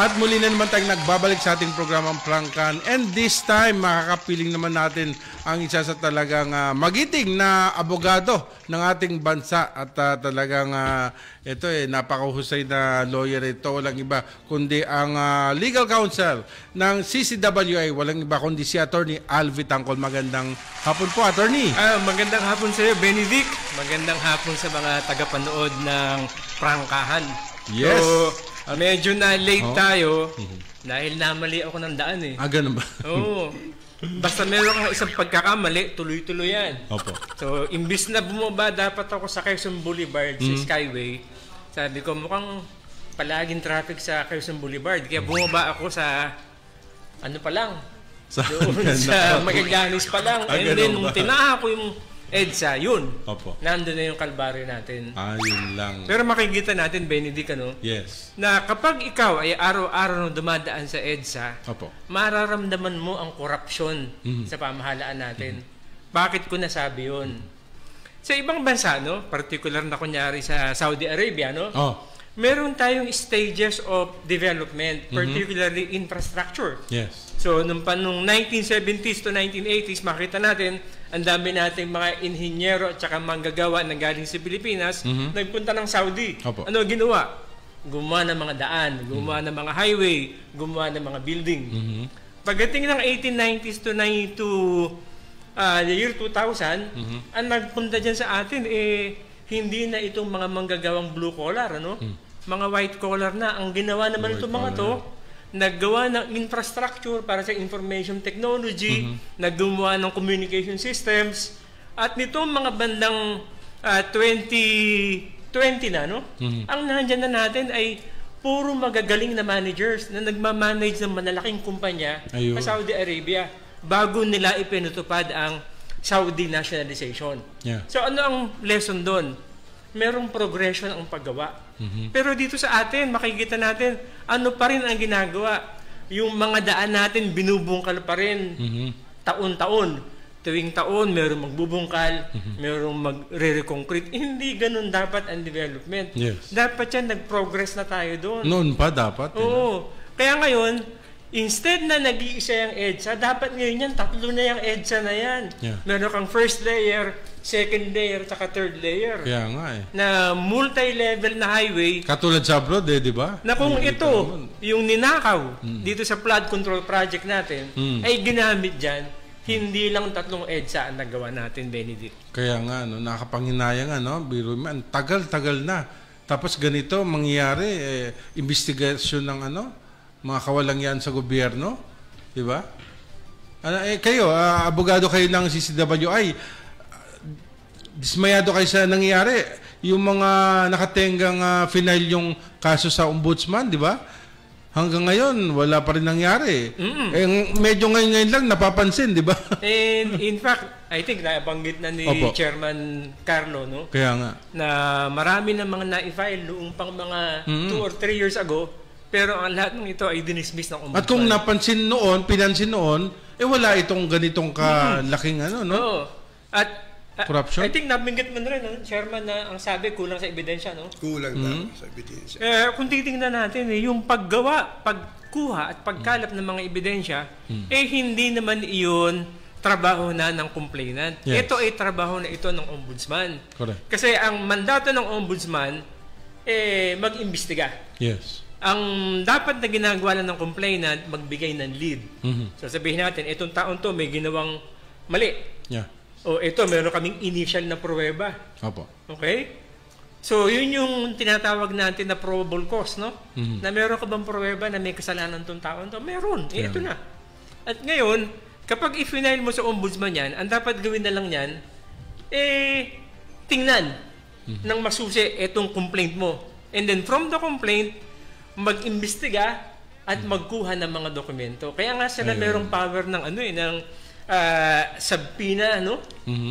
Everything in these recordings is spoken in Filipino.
At muli na naman tayong nagbabalik sa ating programang Prangkan. And this time, makakapiling naman natin ang isa sa talagang magiting na abogado ng ating bansa. At talagang ito napakahusay na lawyer ito. Walang iba kundi ang legal counsel ng CCWI. Walang iba kundi si Attorney Alvi Tangkol. Magandang hapon po, Attorney. Magandang hapon sa iyo, Benedict. Magandang hapon sa mga tagapanood ng Prangkahan. Yes. So, medyo na late tayo dahil namali ako ng daan eh. Ganun ba? Oo. Basta meron kang isang pagkakamali, tuloy-tuloy yan. Opo. So, imbis na bumaba dapat ako sa Quezon Boulevard sa Skyway, sabi ko mukhang palaging traffic sa Quezon Boulevard. Kaya bumaba ako sa ano pa lang, sa Magallanes pa lang. And then, nung tinaha ko yung EDSA, yun. Opo. Nandun na yung kalbaryo natin. Yun lang. Pero makikita natin, Benedict, Yes. na kapag ikaw ay araw-araw dumadaan sa EDSA, Opo. mararamdaman mo ang korupsyon sa pamahalaan natin. Bakit ko nasabi yun? Sa ibang bansa, particular na kunyari sa Saudi Arabia, meron tayong stages of development, particularly infrastructure. Yes. So, nung 1970s to 1980s, makita natin, ang dami nating mga inhinyero at saka manggagawa na galing sa Pilipinas, nagpunta ng Saudi. Opo. Ano ginawa? Gumawa ng mga daan, gumawa ng mga highway, gumawa ng mga building. Pagdating ng 1890s to the year 2000, ang nagpunta dyan sa atin, hindi na itong mga manggagawang blue collar, mga white collar na. Ang ginawa naman itong mga to, naggawa ng infrastructure para sa information technology, naggumawa ng communication systems, at nitong mga bandang 2020 na, ang nandyan na natin ay puro magagaling na managers na nagmamanage ng malalaking kumpanya sa Saudi Arabia bago nila ipinutupad ang Saudi nationalization. Yeah. So ano ang lesson doon? Merong progression ang paggawa. Pero dito sa atin, makikita natin, ano pa rin ang ginagawa? Yung mga daan natin, binubungkal pa rin. Taon-taon. Tuwing taon, merong magbubungkal, merong magre-reconcrete. Hindi ganun dapat ang development. Yes. Dapat yan, nag-progress na tayo doon. Noon pa dapat. Oo. Kaya ngayon, instead na nag-iisa yung EDSA, dapat ngayon yan, 3 na yung EDSA na yan. Yeah. Meron kang first layer, second layer, saka third layer. Kaya nga Na multi-level na highway. Katulad sa abroad di ba? Na kung ito, yung ninakaw dito sa flood control project natin, ay ginamit dyan, hindi lang 3 EDSA ang nagawa natin, Benedict. Kaya nga, nakapanghinayang biro man, tagal-tagal na. Tapos ganito, mangyayari, investigasyon ng mga kawalangyaan sa gobyerno, di ba? Kayo, abogado kayo ng CCWI, dismayado kayo sa nangyayari. Yung mga nakatenggang final yung kaso sa ombudsman, di ba? Hanggang ngayon, wala pa rin nangyari. Medyo ngayon lang napapansin, di ba? And in fact, I think nabanggit na ni Chairman Carlo, Kaya nga. Na marami na mga na-file noong pang mga 2 or 3 years ago, pero ang lahat ng ito ay dinismiss ng ombudsman. At kung napansin noon, pinansin noon, wala itong ganitong kalaking Oo. At corruption? I think nabanggit mo na rin, Chairman, na ang sabi kulang sa ebidensya, Kulang na sa ebidensya. Kung titingnan natin, yung paggawa, pagkuha at pagkalap ng mga ebidensya, hindi naman iyon trabaho na ng complainant. Yes. Ito ay trabaho na ito ng ombudsman. Correct. Kasi ang mandato ng ombudsman, mag-imbestiga. Yes. Ang dapat na ginagawa lang ng complainant, magbigay ng lead. So sabihin natin, itong taon to may ginawang mali. Yeah. O ito, meron kaming initial na pruweba. Opo. Okay? So, yun yung tinatawag natin na probable cause, Na meron ka bang pruweba na may kasalanan tong taon to? Meron. Ito na. At ngayon, kapag i-final mo sa ombudsman yan, ang dapat gawin na lang yan, tingnan ng masusi itong complaint mo. And then, from the complaint, mag-imbestiga at magkuha ng mga dokumento. Kaya nga sila merong power ng ng subpoena,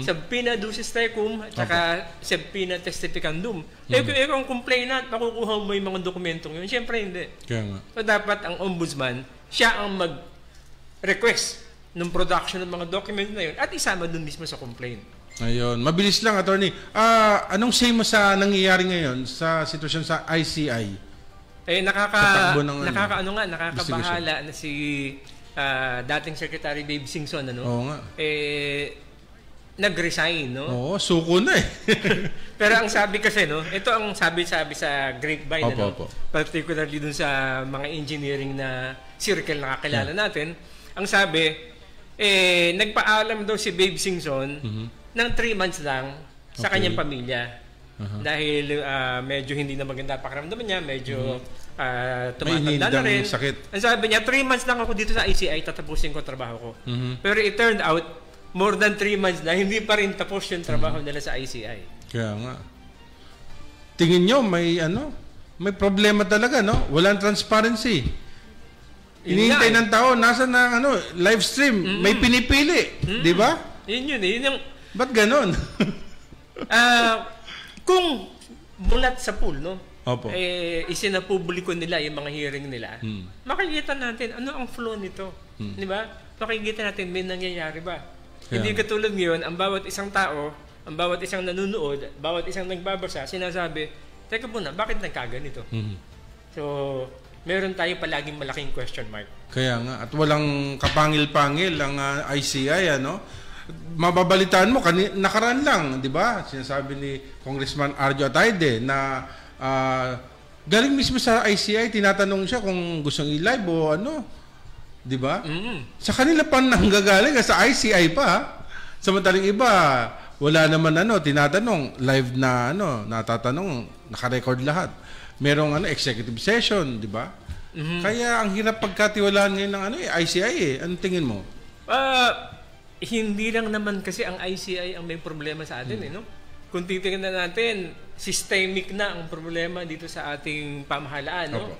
subpoena ducis tecum at saka subpoena testificandum. Kung ang complainant, makukuha mo yung mga dokumentong yun. Siyempre, hindi. Kaya nga. So, dapat ang ombudsman, siya ang mag-request ng production ng mga document na yun at isama dun mismo sa complaint. Ayun. Mabilis lang, attorney. Anong say mo sa nangyayari ngayon sa sitwasyon sa ICI? Tatakbo ng nakakabahala na si dating Secretary Babe Singson, ano? Oo nga. Nag-resign, no? Oo, suko na eh. Pero ang sabi kasi, no, ito ang sabi-sabi sa grapevine, Opo. particularly dun sa mga engineering na circle na kakilala natin, ang sabi, nagpaalam daw si Babe Singson ng 3 months lang sa kanyang pamilya. Dahil medyo hindi na maganda pakiramdaman niya, medyo tumatanda na rin. Sakit. Ang sabi niya, 3 months lang ako dito sa ICI, tatapusin ko trabaho ko. Pero it turned out, more than 3 months na, hindi pa rin tapos yung trabaho nila sa ICI. Kaya nga. Tingin nyo, may problema talaga, no? Walang transparency. Hinihintay ng tao, nasa na live stream, may pinipili, di ba? Yun yung... Ba't ganon? Kung mulat sa pool, no? Opo. Isinapubliko nila yung mga hearing nila, makikita natin ano ang flow nito. Di ba? Makikita natin may nangyayari ba? Hindi katulad ngayon, ang bawat isang tao, ang bawat isang nanunood, bawat isang nagbabasa, sinasabi, teka muna, bakit nagkaganito? So, meron tayo palaging malaking question mark. Kaya nga, at walang kapangil-pangil ang ICI, mababalitaan mo, nakaraan lang, di ba? Sinasabi ni Congressman Arjo Atayde na galing mismo sa ICI, tinatanong siya kung gustong i-live o di ba? Sa kanila pa nanggagaling, sa ICI pa. Samantalang iba, wala naman tinatanong, live na natatanong, naka-record lahat. Merong executive session, di ba? Kaya ang hirap pagkatiwalaan ngayon ng ICI Anong tingin mo? Hindi lang naman kasi ang ICI ang may problema sa atin, no? Kung titingnan natin, systemic na ang problema dito sa ating pamahalaan, no?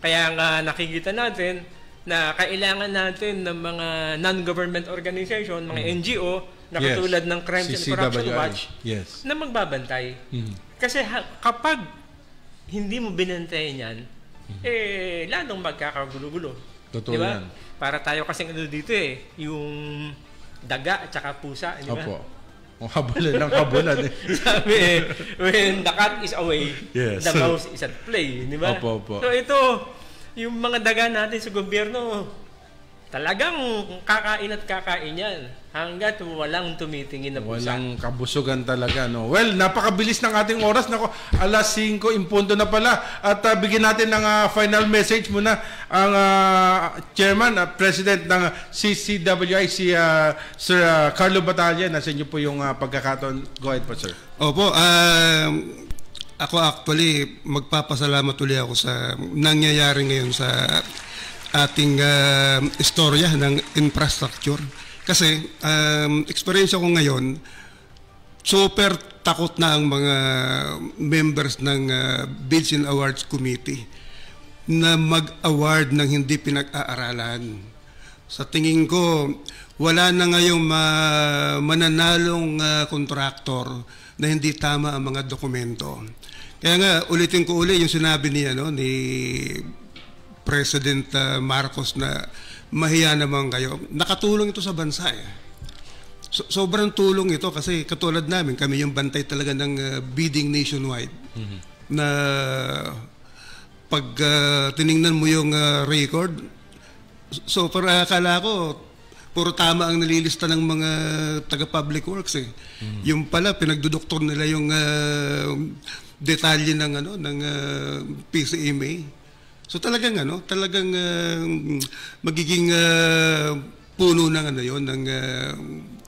Kaya nga nakikita natin na kailangan natin ng mga non-government organization, mga NGO, na katulad ng Crimes and Corruption Watch, na magbabantay. Kasi kapag hindi mo binantayan yan, lalong magkakagulo-gulo. Totoo diba? yan. Para tayo kasing dito yung daga at saka pusa, di ba? Opo. Habulan ng habulan. Sabi when the cat is away, yes, the mouse is at play, di ba? Opo. So ito, yung mga daga natin sa gobyerno, talagang kakain at kakain yan hanggat walang tumitingin na pusa. Walang kabusugan talaga, no? Well, napakabilis ng ating oras. Nako, 5:00 na pala. At bigyan natin ng final message muna ang chairman, president ng CCWI, si Sir Carlo Batalla. Nasa inyo po yung pagkakataon. Go ahead po, sir. Opo, ako actually, magpapasalamat ulit ako sa nangyayari ngayon sa ating istorya ng infrastructure. Kasi experience ko ngayon, super takot na ang mga members ng Bids and Awards Committee na mag-award ng hindi pinag-aaralan. Sa tingin ko, wala na ngayong mananalong kontraktor na hindi tama ang mga dokumento. Kaya nga, ulitin ko uli yung sinabi ni President Marcos na mahiya naman kayo. Nakatulong ito sa bansa sobrang tulong ito kasi katulad namin, kami yung bantay talaga ng bidding nationwide. Na pag tiningnan mo yung record, so para akala ko puro tama ang nalilista ng mga taga-public works Yung pala pinagdudoktor nila yung detalye ng ng PCMA. So talagang magiging puno ng ng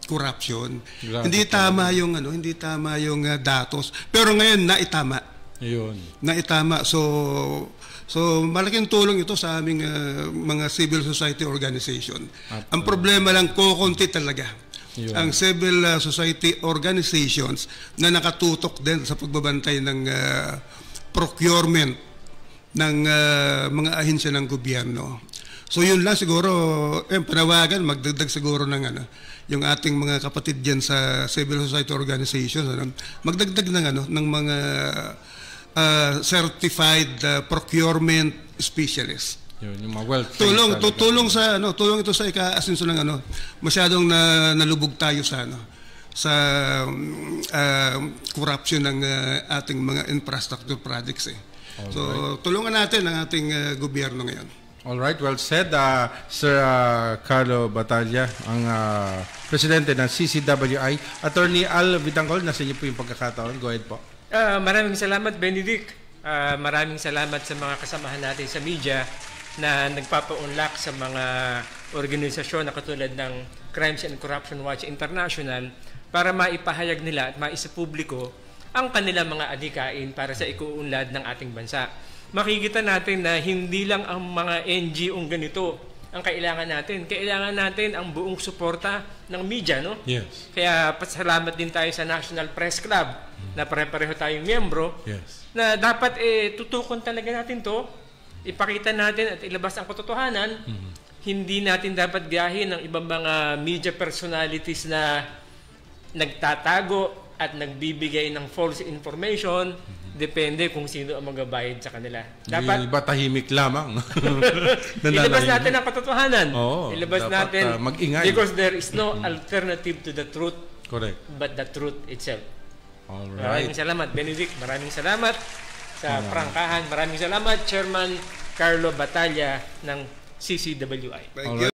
corruption. Grabe, hindi tama yung hindi tama yung datos. Pero ngayon naitama. Ayun. Naitama. So malaking tulong ito sa aming mga civil society organization. Ang problema lang kokonti talaga. Yun. Ang civil society organizations na nakatutok din sa pagbabantay ng procurement ng mga ahensya ng gobyerno. So yun lang siguro, panawagan, magdagdag siguro ng yung ating mga kapatid diyan sa civil society organizations, magdagdag ng mga certified procurement specialists. Yun, yung mga wealth. Tulong ito sa ika-asenso ng masyadong nalubog tayo sa sa corruption ng ating mga infrastructure projects So, tulungan natin ang ating gobyerno ngayon. All right, well said, Sir Carlo Batalla, ang presidente ng CCWI. Attorney Al Vitangcol, nasa inyo po yung pagkakataon. Go ahead po. Maraming salamat, Benedict. Maraming salamat sa mga kasamahan natin sa media na nagpapaunlak sa mga organisasyon na katulad ng Crimes and Corruption Watch International para maipahayag nila at maisapubliko ang kanilang mga adhikain para sa ikuunlad ng ating bansa. Makikita natin na hindi lang ang mga NGO ganito ang kailangan natin. Kailangan natin ang buong suporta ng media, no? Yes. Kaya pasalamat din tayo sa National Press Club na pare-pareho tayong miyembro. Yes. Na dapat tutukan talaga natin to, ipakita natin at ilabas ang katotohanan. Hindi natin dapat gayahin ng ibang mga media personalities na nagtatago at nagbibigay ng false information. Depende kung sino ang magbabayad sa kanila. Dapat Yung iba tahimik lamang. ilabas natin ang katotohanan. Oo, Ilabas dapat, natin mag-ingay. because there is no alternative to the truth Correct. but the truth itself. All Maraming right. salamat, Benedict. Maraming salamat sa prangkahan. Maraming salamat, Chairman Carlo Batalla ng CCWI. Thank All you.